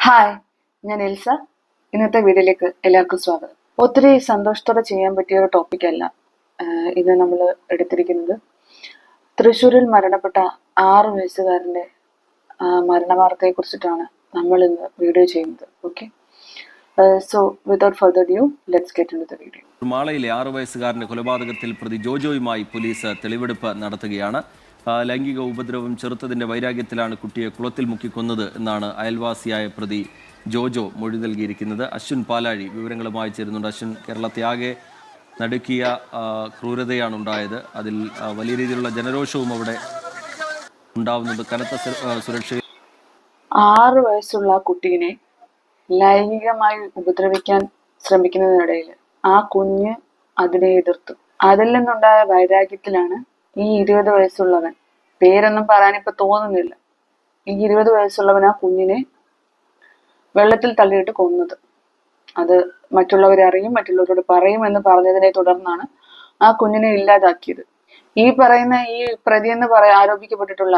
Hi, ഞാൻ Elsa. ഇന്നത്തെ വീഡിയോയിലേക്ക് എല്ലാവർക്കും സ്വാഗതം. ഒത്തിരി സന്തോഷത്തോടെ ചെയ്യാൻ പറ്റിയ ഒരു ടോപ്പിക്കല്ല ഇന്ന് നമ്മൾ എടുത്തിരിക്കുന്നത്. തൃശ്ശൂരിൽ മരണപ്പെട്ട 6 വയസ്സുകാരൻ്റെ മരണവാർത്തയെ കുറിച്ചിട്ടാണ് നമ്മൾ ഇന്ന് വീഡിയോ ചെയ്യുന്നത്. Okay, so without further due let's get into the video. മാളയിലെ 6 വയസ്സുകാരന്റെ കൊലപാതകത്തിൽ പ്രതി ജോജോയുമായി പോലീസ് തെളിവെടുപ്പ് നടത്തുകയാണ്. ലൈംഗിക ഉപദ്രവം ചെറുത്തതിന്റെ വൈരാഗ്യത്തിലാണ് കുട്ടിയെ കുളത്തിൽ മുക്കിക്കൊന്നത് എന്നാണ് അയൽവാസിയായ പ്രതി ജോജോ മൊഴി നൽകിയിരിക്കുന്നത്. അശ്വിൻ പാലാഴി വിവരങ്ങളുമായി ചേരുന്നുണ്ട്. അശ്വിൻ, കേരളത്തെ ആകെ നടുക്കിയ ക്രൂരതയാണ് ഉണ്ടായത്. അതിൽ വലിയ രീതിയിലുള്ള ജനരോഷവും അവിടെ ഉണ്ടാവുന്നുണ്ട്. കനത്ത സുരക്ഷ. 6 വയസ്സുള്ള കുട്ടീനെ ലൈംഗികമായി ഉപദ്രവിക്കാൻ ശ്രമിക്കുന്നതിനിടയിൽ ആ കുഞ്ഞ് അതിനെ എതിർത്തു. അതിൽ നിന്നുണ്ടായ വൈരാഗ്യത്തിലാണ് ഈ 20 വയസ്സുള്ളവൻ, പേരൊന്നും പറയാനിപ്പോ തോന്നുന്നില്ല, ഈ 20 വയസ്സുള്ളവൻ ആ കുഞ്ഞിനെ വെള്ളത്തിൽ തള്ളിയിട്ട് കൊന്നത്. അത് മറ്റുള്ളവരറിയും, മറ്റുള്ളവരോട് പറയുമെന്ന് പറഞ്ഞതിനെ തുടർന്നാണ് ആ കുഞ്ഞിനെ ഇല്ലാതാക്കിയത്. ഈ പ്രതി എന്ന് ആരോപിക്കപ്പെട്ടിട്ടുള്ള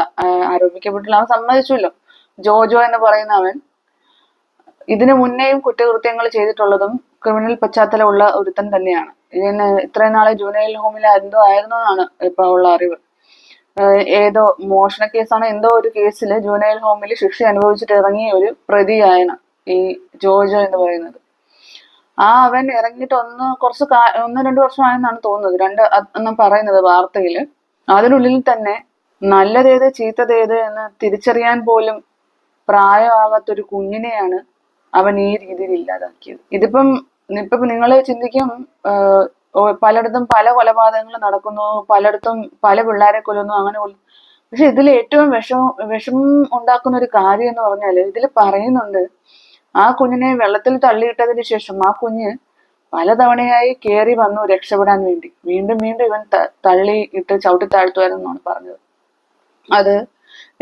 അവൻ സമ്മതിച്ചല്ലോ. ജോജോ എന്ന് പറയുന്ന അവൻ ഇതിനു മുന്നേയും കുറ്റകൃത്യങ്ങൾ ചെയ്തിട്ടുള്ളതും ക്രിമിനൽ പശ്ചാത്തലമുള്ള ഒരുത്തൻ തന്നെയാണ്. ഇതിന് ഇത്രയും നാളെ ജുവനൈൽ ഹോമിൽ എന്തോ ആയിരുന്നു എന്നാണ് ഇപ്പൊ ഉള്ള അറിവ്. ഏതോ മോഷണ കേസാണ്, എന്തോ ഒരു കേസിൽ ജുവനൈൽ ഹോമിൽ ശിക്ഷ അനുഭവിച്ചിട്ട് ഇറങ്ങിയ ഒരു പ്രതിയാണ് ഈ ജോജോ എന്ന് പറയുന്നത്. അവൻ ഇറങ്ങിയിട്ട് 1-2 വർഷമായെന്നാണ് തോന്നുന്നത്, എന്നും പറയുന്നത് വാർത്തയില്. അതിനുള്ളിൽ തന്നെ നല്ലതേത് ചീത്തതേത് എന്ന് തിരിച്ചറിയാൻ പോലും പ്രായമാകാത്തൊരു കുഞ്ഞിനെയാണ് അവൻ ഈ രീതിയിൽ ഇല്ലാതാക്കിയത്. ഇപ്പം നിങ്ങൾ ചിന്തിക്കും, പലയിടത്തും പല കൊലപാതകങ്ങൾ നടക്കുന്നു, പലയിടത്തും പല പിള്ളേരെ കൊല്ലുന്നു, അങ്ങനെ. പക്ഷെ ഇതിൽ ഏറ്റവും വിഷമം ഉണ്ടാക്കുന്ന ഒരു കാര്യം എന്ന് പറഞ്ഞാൽ ഇതിൽ പറയുന്നുണ്ട്, ആ കുഞ്ഞിനെ വെള്ളത്തിൽ തള്ളിയിട്ടതിന് ശേഷം ആ കുഞ്ഞ് പലതവണയായി കയറി വന്നു രക്ഷപ്പെടാൻ വേണ്ടി. വീണ്ടും ഇവൻ തള്ളിയിട്ട് ചവിട്ടി താഴ്ത്തുവാരെന്നാണ് പറഞ്ഞത്. അത്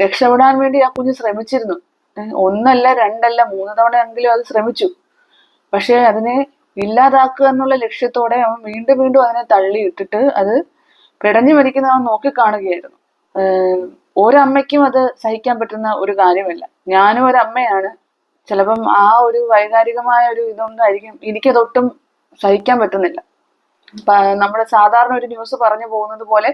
രക്ഷപ്പെടാൻ വേണ്ടി ആ കുഞ്ഞ് ശ്രമിച്ചിരുന്നു. 1 അല്ല 2 അല്ല 3 തവണയെങ്കിലും അത് ശ്രമിച്ചു. പക്ഷെ അതിനെ ഇല്ലാതാക്കുക എന്നുള്ള ലക്ഷ്യത്തോടെ അവൻ വീണ്ടും അതിനെ തള്ളിയിട്ടിട്ട് അത് പിടഞ്ഞു മരിക്കുന്ന അവൻ നോക്കിക്കാണുകയായിരുന്നു. ഒരമ്മയ്ക്കും അത് സഹിക്കാൻ പറ്റുന്ന ഒരു കാര്യമല്ല. ഞാനും ഒരമ്മയാണ്. ചിലപ്പം ആ ഒരു വൈകാരികമായ ഒരു ഇതുകൊണ്ടായിരിക്കും എനിക്കതൊട്ടും സഹിക്കാൻ പറ്റുന്നില്ല. നമ്മുടെ സാധാരണ ഒരു ന്യൂസ് പറഞ്ഞു പോകുന്നത് പോലെ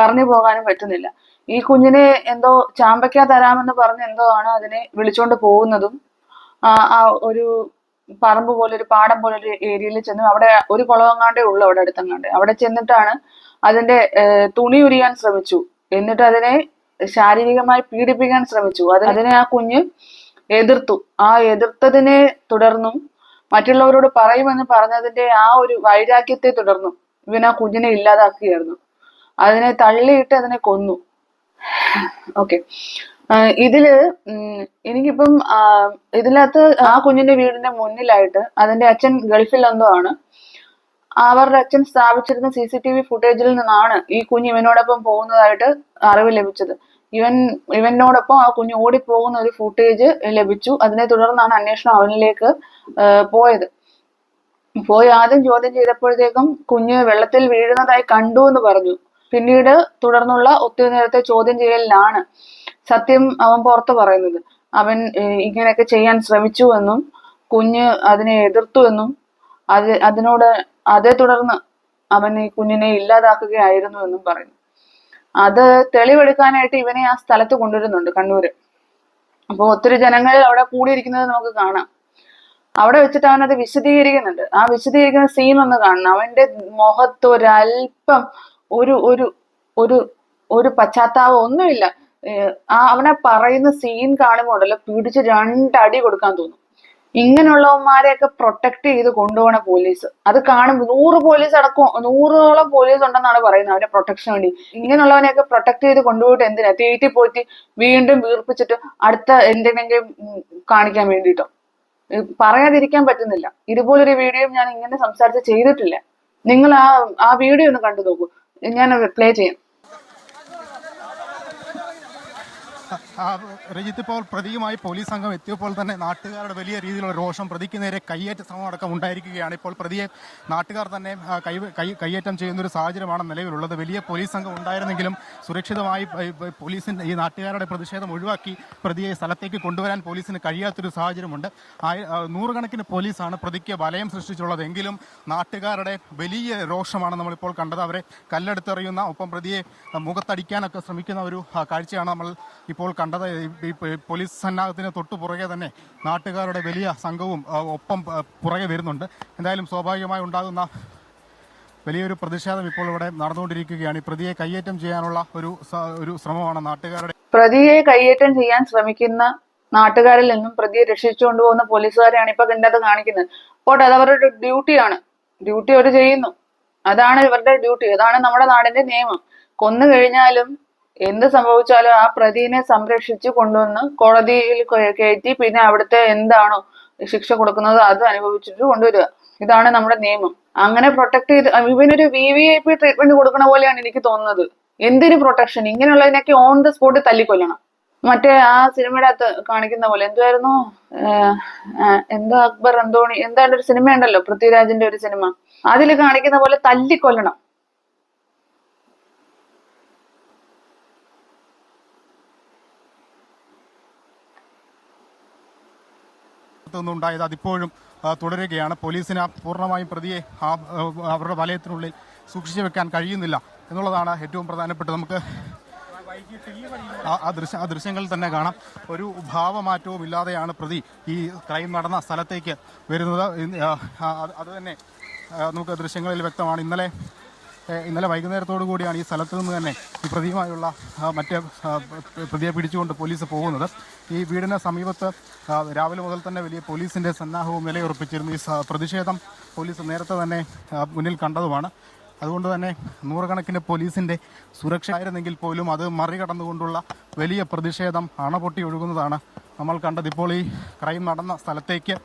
പറഞ്ഞു പോകാനും പറ്റുന്നില്ല. ഈ കുഞ്ഞിനെ എന്തോ ചാമ്പയ്ക്ക തരാമെന്ന് പറഞ്ഞ് എന്തോ ആണ് അതിനെ വിളിച്ചോണ്ട് പോകുന്നതും. ഒരു പറമ്പ് പോലെ, ഒരു പാടം പോലെ ഒരു ഏരിയയിൽ ചെന്ന്, അവിടെ ഒരു കുളമെങ്ങാണ്ടേ ഉള്ളു, അവിടെ അടുത്തെങ്ങാണ്ട്. അവിടെ ചെന്നിട്ടാണ് അതിന്റെ തുണി ഉരിയാൻ ശ്രമിച്ചു. എന്നിട്ട് അതിനെ ശാരീരികമായി പീഡിപ്പിക്കാൻ ശ്രമിച്ചു. അതിനെ ആ കുഞ്ഞ് എതിർത്തു. ആ എതിർത്തതിനെ തുടർന്നും മറ്റുള്ളവരോട് പറയുമെന്ന് പറഞ്ഞതിന്റെ ആ ഒരു വൈരാഗ്യത്തെ തുടർന്നും ഇവൻ ആ കുഞ്ഞിനെ ഇല്ലാതാക്കുകയായിരുന്നു. അതിനെ തള്ളിയിട്ട് അതിനെ കൊന്നു. ഓക്കെ, എനിക്കിപ്പം ഇതിനകത്ത് ആ കുഞ്ഞിന്റെ വീടിന്റെ മുന്നിലായിട്ട് അതിന്റെ അച്ഛൻ ഗൾഫിൽ എന്തോ ആണ്. അവരുടെ അച്ഛൻ സ്ഥാപിച്ചിരുന്ന CCTV ഫുട്ടേജിൽ നിന്നാണ് ഈ കുഞ്ഞ് ഇവനോടൊപ്പം പോകുന്നതായിട്ട് അറിവ് ലഭിച്ചത്. ഇവനോടൊപ്പം ആ കുഞ്ഞ് ഓടിപ്പോകുന്ന ഒരു ഫുട്ടേജ് ലഭിച്ചു. അതിനെ തുടർന്നാണ് അന്വേഷണം അവനിലേക്ക് പോയത്. ആദ്യം ചോദ്യം ചെയ്തപ്പോഴത്തേക്കും കുഞ്ഞ് വെള്ളത്തിൽ വീഴുന്നതായി കണ്ടു എന്ന് പറഞ്ഞു. പിന്നീട് തുടർന്നുള്ള ഒത്തിരി നേരത്തെ ചോദ്യം ചെയ്യലിലാണ് സത്യം അവൻ പുറത്തു പറയുന്നത്. അവൻ ഇങ്ങനെയൊക്കെ ചെയ്യാൻ ശ്രമിച്ചു എന്നും കുഞ്ഞ് അതിനെ എതിർത്തു എന്നും അതിനോട് അതേ തുടർന്ന് അവൻ ഈ കുഞ്ഞിനെ ഇല്ലാതാക്കുകയായിരുന്നു എന്നും പറയുന്നു. അത് തെളിവെടുക്കാനായിട്ട് ഇവനെ ആ സ്ഥലത്ത് കൊണ്ടുവരുന്നുണ്ട്, കണ്ണൂര്. അപ്പോൾ ഒത്തിരി ജനങ്ങൾ അവിടെ കൂടിയിരിക്കുന്നത് നമുക്ക് കാണാം. അവിടെ വെച്ചിട്ട് അവൻ അത് വിശദീകരിക്കുന്നുണ്ട്. ആ വിശദീകരിക്കുന്ന സീൻ ഒന്ന് കാണണം. അവന്റെ മുഖത്ത് ഒരല്പം ഒരു ഒരു ഒരു ഒരു പശ്ചാത്താപം ഒന്നുമില്ല. അവനെ പറയുന്ന സീൻ കാണുമ്പോൾ ഉണ്ടല്ലോ, പിടിച്ച് 2 അടി കൊടുക്കാൻ തോന്നും. ഇങ്ങനെയുള്ളവന്മാരെയൊക്കെ പ്രൊട്ടക്ട് ചെയ്ത് കൊണ്ടുപോകണ പോലീസ്, അത് കാണുമ്പോൾ 100 പോലീസ് അടക്കം 100ഓളം പോലീസ് ഉണ്ടെന്നാണ് പറയുന്നത് അവന്റെ പ്രൊട്ടക്ഷന് വേണ്ടി. ഇങ്ങനെയുള്ളവനെയൊക്കെ പ്രൊട്ടക്ട് ചെയ്ത് കൊണ്ടുപോയിട്ട് എന്തിനാ? തീറ്റി പോയിട്ട് വീണ്ടും വീർപ്പിച്ചിട്ട് അടുത്ത എന്തിനെങ്കിലും കാണിക്കാൻ വേണ്ടിയിട്ടോ? പറയാതിരിക്കാൻ പറ്റുന്നില്ല. ഇതുപോലൊരു വീഡിയോ ഞാൻ ഇങ്ങനെ സംസാരിച്ച് ചെയ്തിട്ടില്ല. നിങ്ങൾ ആ വീഡിയോ ഒന്ന് കണ്ടു നോക്കൂ. ഞാൻ പ്ലേ ചെയ്യാം. രജിത്ത്, ഇപ്പോൾ പ്രതിയുമായി പോലീസ് സംഘം എത്തിയപ്പോൾ തന്നെ നാട്ടുകാരുടെ വലിയ രീതിയിലുള്ള രോഷം, പ്രതിക്ക് നേരെ കയ്യേറ്റ ശ്രമം അടക്കം ഉണ്ടായിരിക്കുകയാണ്. ഇപ്പോൾ പ്രതിയെ നാട്ടുകാർ തന്നെ കയ്യേറ്റം ചെയ്യുന്നൊരു സാഹചര്യമാണ് നിലവിലുള്ളത്. വലിയ പോലീസ് സംഘം ഉണ്ടായിരുന്നെങ്കിലും സുരക്ഷിതമായി പോലീസിൻ്റെ ഈ നാട്ടുകാരുടെ പ്രതിഷേധം ഒഴിവാക്കി പ്രതിയെ സ്ഥലത്തേക്ക് കൊണ്ടുവരാൻ പോലീസിന് കഴിയാത്തൊരു സാഹചര്യമുണ്ട്. നൂറുകണക്കിന് പോലീസാണ് പ്രതിക്ക് വലയം സൃഷ്ടിച്ചുള്ളത്. എങ്കിലും നാട്ടുകാരുടെ വലിയ രോഷമാണ് നമ്മളിപ്പോൾ കണ്ടത്. അവരെ കല്ലെടുത്തെറിയുന്ന, ഒപ്പം പ്രതിയെ മുഖത്തടിക്കാനൊക്കെ ശ്രമിക്കുന്ന ഒരു കാഴ്ചയാണ് നമ്മൾ ഇപ്പോൾ കണ്ടത്. ഈ പോലീസ് സന്നാഹത്തിന് തൊട്ടു പുറകെ തന്നെ നാട്ടുകാരുടെ വലിയ സംഘവും ഒപ്പം പുറകെ വരുന്നുണ്ട്. എന്തായാലും സ്വാഭാവികമായി ഉണ്ടാകുന്ന വലിയൊരു പ്രതിഷേധം ഇപ്പോൾ ഇവിടെ നടന്നുകൊണ്ടിരിക്കുകയാണ്. ഈ പ്രതിയെ കയ്യേറ്റം ചെയ്യാനുള്ള ഒരു ശ്രമമാണ് നാട്ടുകാരുടെ. പ്രതിയെ കയ്യേറ്റം ചെയ്യാൻ ശ്രമിക്കുന്ന നാട്ടുകാരിൽ നിന്നും പ്രതിയെ രക്ഷിച്ചുകൊണ്ട് പോകുന്ന പോലീസുകാരെയാണ് ഇപ്പൊ ഇതിൻ്റെ കാണിക്കുന്നത്. പോട്ടെ, അത് അവരുടെ ഡ്യൂട്ടിയാണ്. ഡ്യൂട്ടി അവർ ചെയ്യുന്നു. അതാണ് ഇവരുടെ ഡ്യൂട്ടി. അതാണ് നമ്മുടെ നാടിന്റെ നിയമം. കൊന്നു കഴിഞ്ഞാലും എന്ത് സംഭവിച്ചാലും ആ പ്രതിനെ സംരക്ഷിച്ച് കൊണ്ടുവന്ന് കോടതിയിൽ കയറ്റി പിന്നെ അവിടുത്തെ എന്താണോ ശിക്ഷ കൊടുക്കുന്നത് അത് അനുഭവിച്ചിട്ട് കൊണ്ടുവരിക. ഇതാണ് നമ്മുടെ നിയമം. അങ്ങനെ പ്രൊട്ടക്ട് ചെയ്ത് ഇവനൊരു VVIP ട്രീറ്റ്മെന്റ് കൊടുക്കണ പോലെയാണ് എനിക്ക് തോന്നുന്നത്. എന്തിന് പ്രൊട്ടക്ഷൻ? ഇങ്ങനെയുള്ളതിനൊക്കെ ഓൺ ദ സ്പോട്ട് തല്ലിക്കൊല്ലണം. മറ്റേ ആ സിനിമയുടെ അകത്ത് കാണിക്കുന്ന പോലെ എന്തുവായിരുന്നു, എന്തോ അക്ബർ അന്തോണി എന്താണ്ട് ഒരു സിനിമ ഉണ്ടല്ലോ, പൃഥ്വിരാജിന്റെ ഒരു സിനിമ, അതിൽ കാണിക്കുന്ന പോലെ തല്ലിക്കൊല്ലണം. ഉണ്ടായത് അതിപ്പോഴും തുടരുകയാണ്. പോലീസിന് പൂർണ്ണമായും പ്രതിയെ അവരുടെ വലയത്തിനുള്ളിൽ സൂക്ഷിച്ചു വെക്കാൻ കഴിയുന്നില്ല എന്നുള്ളതാണ് ഏറ്റവും പ്രധാനപ്പെട്ടത്. നമുക്ക് ആ ദൃശ്യങ്ങളിൽ തന്നെ കാണാം. ഒരു ഭാവമാറ്റവും ഇല്ലാതെയാണ് പ്രതി ഈ ക്രൈം നടന്ന സ്ഥലത്തേക്ക് വരുന്നത്. അത് തന്നെ നമുക്ക് ദൃശ്യങ്ങളിൽ വ്യക്തമാണ്. ഇന്നലെ വൈകുന്നേരത്തോടു കൂടിയാണ് ഈ സ്ഥലത്ത് നിന്ന് തന്നെ ഈ പ്രതിയുമായുള്ള മറ്റേ പ്രതിയെ പിടിച്ചുകൊണ്ട് പോലീസ് പോകുന്നത്. ഈ വീടിന് സമീപത്ത് രാവിലെ മുതൽ തന്നെ വലിയ പോലീസിൻ്റെ സന്നാഹവും നിലയുറപ്പിച്ചിരുന്നു. ഈ പ്രതിഷേധം പോലീസ് നേരത്തെ തന്നെ മുന്നിൽ കണ്ടതുമാണ്. അതുകൊണ്ട് തന്നെ നൂറുകണക്കിന് പോലീസിൻ്റെ സുരക്ഷ ആയിരുന്നെങ്കിൽ പോലും അത് മറികടന്നുകൊണ്ടുള്ള വലിയ പ്രതിഷേധം അണപൊട്ടി ഒഴുകുന്നതാണ് നമ്മൾ കണ്ടത്. ഇപ്പോൾ ഈ ക്രൈം നടന്ന സ്ഥലത്തേക്ക്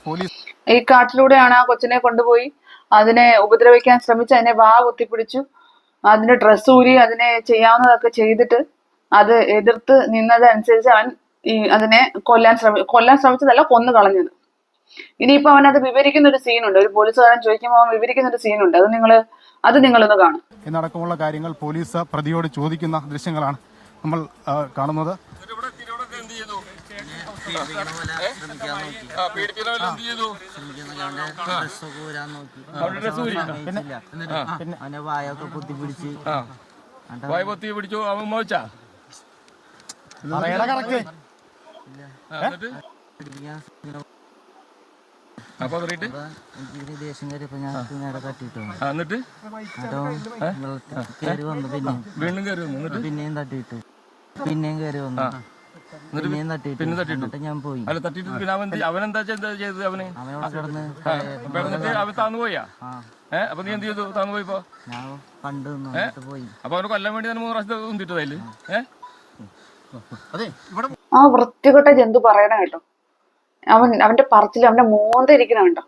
പോലീസ് ഈ കാട്ടിലൂടെയാണ് ആ കൊച്ചിനെ കൊണ്ടുപോയി അതിനെ ഉപദ്രവിക്കാൻ ശ്രമിച്ച് അതിനെ വാ കുത്തിപ്പിടിച്ചു, അതിന്റെ ഡ്രസ്സ് ഊരി, അതിനെ ചെയ്യാവുന്നതൊക്കെ ചെയ്തിട്ട് അത് എതിർത്ത് നിന്നതനുസരിച്ച് അവൻ അതിനെ കൊല്ലാൻ ശ്രമിച്ചതല്ല, കൊന്നു കളഞ്ഞത്. ഇനിയിപ്പോ അവനത് വിവരിക്കുന്ന ഒരു സീനുണ്ട്. ഒരു പോലീസുകാരൻ ചോദിക്കുമ്പോൾ അവൻ വിവരിക്കുന്ന ഒരു സീനുണ്ട്. അത് നിങ്ങളൊന്ന് കാണും. എന്നടക്കമുള്ള കാര്യങ്ങൾ പോലീസ് പ്രതിയോട് ചോദിക്കുന്ന ദൃശ്യങ്ങളാണ് നമ്മൾ കാണുന്നത്. പിടിച്ചു അവൻ മോച്ചാ അപ്പൊ എനിക്ക് ദേഷ്യം കയറിയപ്പോ ഞാൻ നേരെ തട്ടിട്ടു. എന്നിട്ട് കയറി വന്നു, വീണ്ടും കയറി വന്നു, പിന്നെയും തട്ടിയിട്ട്, പിന്നെയും കയറി വന്നു, പിന്നെയും തട്ടിയിട്ട് ഞാൻ പോയി. അല്ല തട്ടിട്ട് പിന്നെ അവനെന്താ ചെയ്തത്? അവനോട് കിടന്ന് അവൻ താന്നു പോയാ? അപ്പൊ നീ എന്ത് ചെയ്തു? താന്നു പോയിപ്പോ ഞാൻ കണ്ടു പോയി. അപ്പൊ അവനെ കൊല്ലാൻ വേണ്ടി തന്നെ 3 പ്രാവശ്യം ഉന്തിട്ടതല്ലേ? ആ വൃത്തികെട്ട ജന്തു പറയണ കേട്ടോ. അവന്റെ പറച്ചിൽ, അവന്റെ മോന്തിരിക്കണ കേട്ടോ.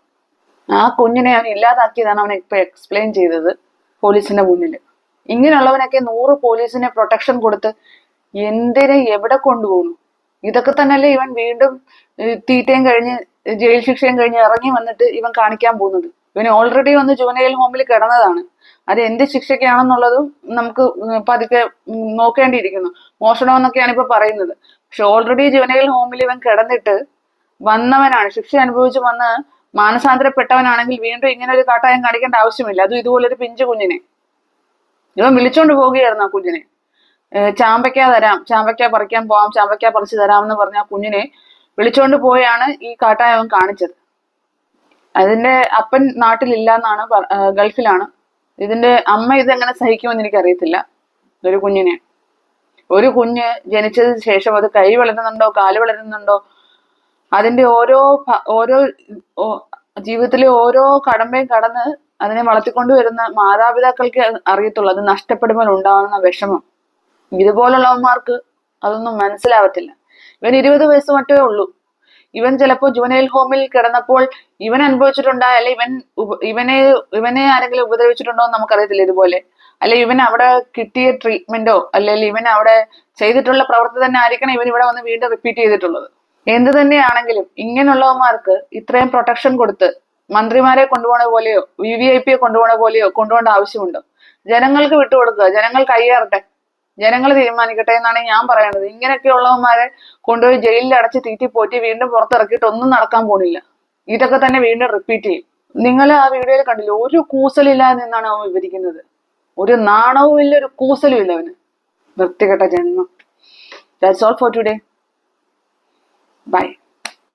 ആ കുഞ്ഞിനെ അവൻ ഇല്ലാതാക്കിയതാണ് അവൻ ഇപ്പൊ എക്സ്പ്ലെയിൻ ചെയ്തത് പോലീസിന്റെ മുന്നിൽ. ഇങ്ങനെയുള്ളവനൊക്കെ 100 പോലീസിനെ പ്രൊട്ടക്ഷൻ കൊടുത്ത് എന്തിനെ എവിടെ കൊണ്ടുപോകണു? ഇതൊക്കെ തന്നെയല്ലേ ഇവൻ വീണ്ടും തീറ്റയും കഴിഞ്ഞ് ജയിൽ ശിക്ഷയും കഴിഞ്ഞ് ഇറങ്ങി വന്നിട്ട് ഇവൻ കാണിക്കാൻ പോകുന്നത്. ഇവന് ഓൾറെഡി വന്ന് ജുവനൈൽ ഹോമിൽ കിടന്നതാണ്. അത് എന്ത് ശിക്ഷയ്ക്കാണെന്നുള്ളതും നമുക്ക് പതുക്കെ നോക്കേണ്ടിയിരിക്കുന്നു. മോഷണമെന്നൊക്കെയാണ് ഇപ്പൊ പറയുന്നത്. പക്ഷെ ഓൾറെഡി ജുവനൈൽ ഹോമിൽ ഇവൻ കിടന്നിട്ട് വന്നവനാണ്. ശിക്ഷ അനുഭവിച്ച് വന്ന് മാനസാന്തരപ്പെട്ടവനാണെങ്കിൽ വീണ്ടും ഇങ്ങനെ ഒരു കാട്ടായം കാണിക്കേണ്ട ആവശ്യമില്ല. അതും ഇതുപോലൊരു പിഞ്ചു കുഞ്ഞിനെ ഇവൻ വിളിച്ചോണ്ട് പോവുകയായിരുന്നു. ആ കുഞ്ഞിനെ ചാമ്പയ്ക്ക തരാം, ചാമ്പയ്ക്ക പറിക്കാൻ പോവാം, ചാമ്പയ്ക്ക പറിച്ചു തരാമെന്ന് പറഞ്ഞ ആ കുഞ്ഞിനെ വിളിച്ചോണ്ട് പോയാണ് ഈ കാട്ടായം അവൻ കാണിച്ചത്. അതിന്റെ അപ്പൻ നാട്ടിലില്ല എന്നാണ്, ഗൾഫിലാണ്. ഇതിന്റെ അമ്മ ഇതെങ്ങനെ സഹിക്കുമെന്ന് എനിക്കറിയത്തില്ല. ഒരു കുഞ്ഞ് ജനിച്ചതിന് ശേഷം അത് കൈ വളരുന്നുണ്ടോ കാല് വളരുന്നുണ്ടോ, അതിന്റെ ഓരോ ജീവിതത്തിലെ ഓരോ കടമ്പയും കടന്ന് അതിനെ വളർത്തിക്കൊണ്ടു വരുന്ന മാതാപിതാക്കൾക്ക് അറിയത്തുള്ളൂ അത് നഷ്ടപ്പെടുമ്പോൾ ഉണ്ടാകുന്ന വിഷമം. ഇതുപോലുള്ളവന്മാർക്ക് അതൊന്നും മനസ്സിലാവത്തില്ല. ഇവൻ 20 വയസ്സ് മറ്റേ ഉള്ളൂ. ഇവൻ ചിലപ്പോൾ ജുവനൈൽ ഹോമിൽ കിടന്നപ്പോൾ ഇവൻ അനുഭവിച്ചിട്ടുണ്ടായ, അല്ലെ ഇവനെ ആരെങ്കിലും ഉപദ്രവിച്ചിട്ടുണ്ടോ എന്ന് നമുക്കറിയത്തില്ല ഇതുപോലെ. അല്ലെ ഇവൻ അവിടെ കിട്ടിയ ട്രീറ്റ്മെന്റോ അല്ലെങ്കിൽ ഇവൻ അവിടെ ചെയ്തിട്ടുള്ള പ്രവൃത്തി തന്നെ ആയിരിക്കണം ഇവൻ ഇവിടെ വന്ന് വീണ്ടും റിപ്പീറ്റ് ചെയ്തിട്ടുള്ളത്. എന്ത് തന്നെയാണെങ്കിലും ഇങ്ങനെയുള്ളവന്മാർക്ക് ഇത്രയും പ്രൊട്ടക്ഷൻ കൊടുത്ത് മന്ത്രിമാരെ കൊണ്ടുപോണ പോലെയോ VVIP കൊണ്ടുപോണ പോലെയോ കൊണ്ടുപോകേണ്ട ആവശ്യമുണ്ടോ? ജനങ്ങൾക്ക് വിട്ടുകൊടുക്കുക, ജനങ്ങൾ കയ്യേറട്ടെ, ജനങ്ങൾ തീരുമാനിക്കട്ടെ എന്നാണ് ഞാൻ പറയുന്നത്. ഇങ്ങനെയൊക്കെ ഉള്ളവന്മാരെ കൊണ്ടുപോയി ജയിലിൽ അടച്ച് തീറ്റി പോറ്റി വീണ്ടും പുറത്തിറക്കിയിട്ട് ഒന്നും നടക്കാൻ പോണില്ല. ഇതൊക്കെ തന്നെ വീണ്ടും റിപ്പീറ്റ് ചെയ്യും. നിങ്ങൾ ആ വീഡിയോയിൽ കണ്ടില്ല, ഒരു കൂസലില്ലാതെ നിന്നാണ് അവൻ വിവരിക്കുന്നത്. ഒരു നാണവും ഇല്ല, ഒരു കൂസലും ഇല്ല അവന്. വൃത്തികെട്ട ജന്മം. That's all for today. Bye.